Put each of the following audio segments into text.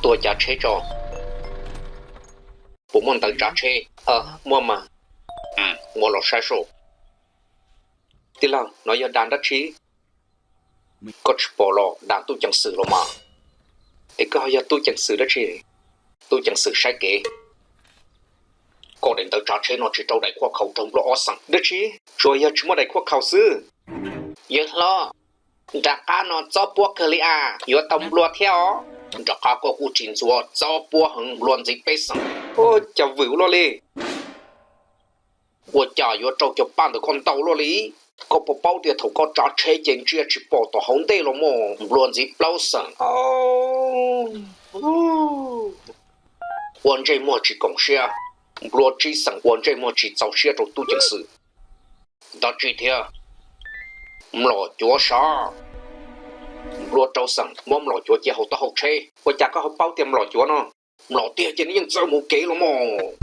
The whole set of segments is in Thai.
ตัวจะเชจอผมมันตั้งจะเชมัวมามัวหลอกใช้โชที่เราน้อยดานดัชชีก็ชปอลอดานตู้จังสื่อลงมาไอ้ก็หายตู้จังสื่อดัชชีตู้จังสื่อใช้เก๋ก็เดินตั้งจะเชนอจิตเอาได้ขั้วเขาจงรอสั่งดัชชีช่วยชิมว่าได้ขั้วเขาซื้อเยอะล้อจากการนอนจอปัวเคลีอาอยู่ตำรวจเที่ยวจากข้าก็กูจินซัวจอปัวหึงล้วนจิไปสั่งโอ้จะวิวล้อเลย我家有周就办的看到了哩，个不包的头个扎车进去去报到红地了么？乱子包上哦，我这么去讲些，乱子上我这么去找些做都件事，到这天，唔落咗啥？唔落周上，我唔落咗之後到後車，我家個好包店唔落咗呢，唔落啲嘢已經走冇幾了麼？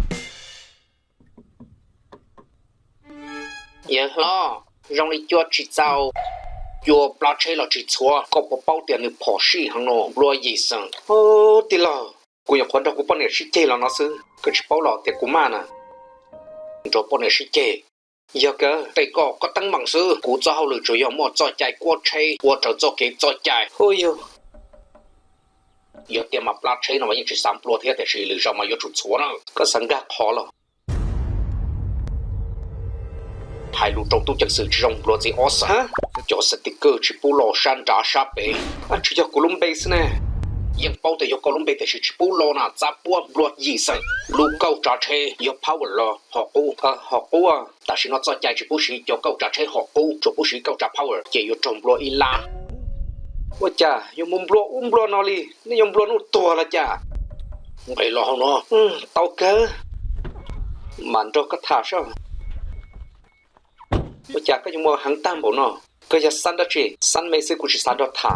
也好，让你做制造，做不车了制错，个不包点你跑事行咯，罗医生。哦，对了，กูอยากคนเรากูป้อนเนี่ยชิเจแล้วนะซื้อก็ชิเป้าหลอดแต่กูมานะจะป้อนเนี่ยชิเจอยากแต่ก็ตั้งมังซื้อกูจะเอาเลยจะยอมหมดจอใจกวดเชยกวดจะจอเกจอใจโอ้ยอยากเตรียมมาปลาเชยนะว่ายังจะสามปลวเทียแต่ชีหรือจะมาอยู่จุดชัวนะก็สังกัดพอแล้วhai lũ trong tu chân sự trong lo gì ó sa cho sticker chỉ pu lo san trả sa pe chỉ cho Colombe nèยังเป้าแต่ยก Colombe แต่chỉ pu lo na za pu lo gì sai lu câu trả thế yo power lo họ u ta chỉ nó cho chạy chỉ pu chỉ cho câu trả thế họ u cho pu chỉ câu trả power chỉ yo trong lo ilaว่าจ้าyo mum lo no liนี่ยมlo นู่ตัวละจ้าไปรอเนาะเต้าเกอมันก็กระถาซะว่าจากก็ยังมองหังตามบ่เนาะก็จะสั่นดะจิสั่นไม่ซื้อกูสิสั่นดอกถา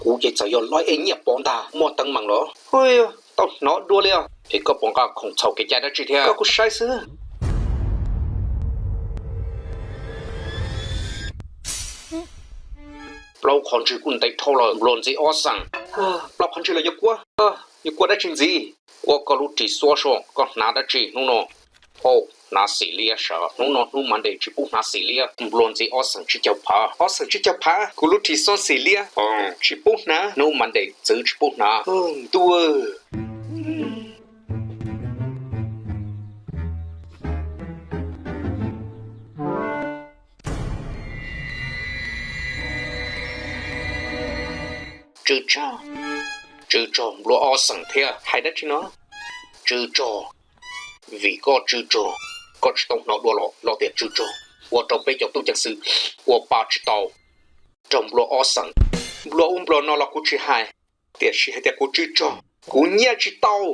กูจะยอร้อยเองเนี่ยปองตาหมดตั้งมังเหรอเฮ้ยต้องเนาะดัวเลยไอ้ก็ปองก็คงเฉาแก่ใจดะจิเที่ยก็กูใช้ซื้อเราคนชื่อคุณได้เท่าเลยโลนสิออสั่งเราคนชื่อเลยอย่ากลัวได้จริงสิว่าก็รู้ที่ซัวช่วงก็นาดะจิน้องๆโอ้นาสีเลียชะน้องๆรู้มันได้จิปุนาสีเลียบลอนสิออสังจิเจ้าพากูรู้ที่ซ้อนสีเลียจิปุนะน้องมันได้ซื้อจิปุนะตัวจื้อจ่อบลัวออสังเทียให้ได้ที่เนาะจื้อจ่อvì có chữ trò có chỉ tông nó đua lọ tiền chữ trò我准备叫杜讲师我爸知道trong lo ở sẵn lo lo nó là của chị hai tiền chị hay tiền của chữ trò của nhà chị tao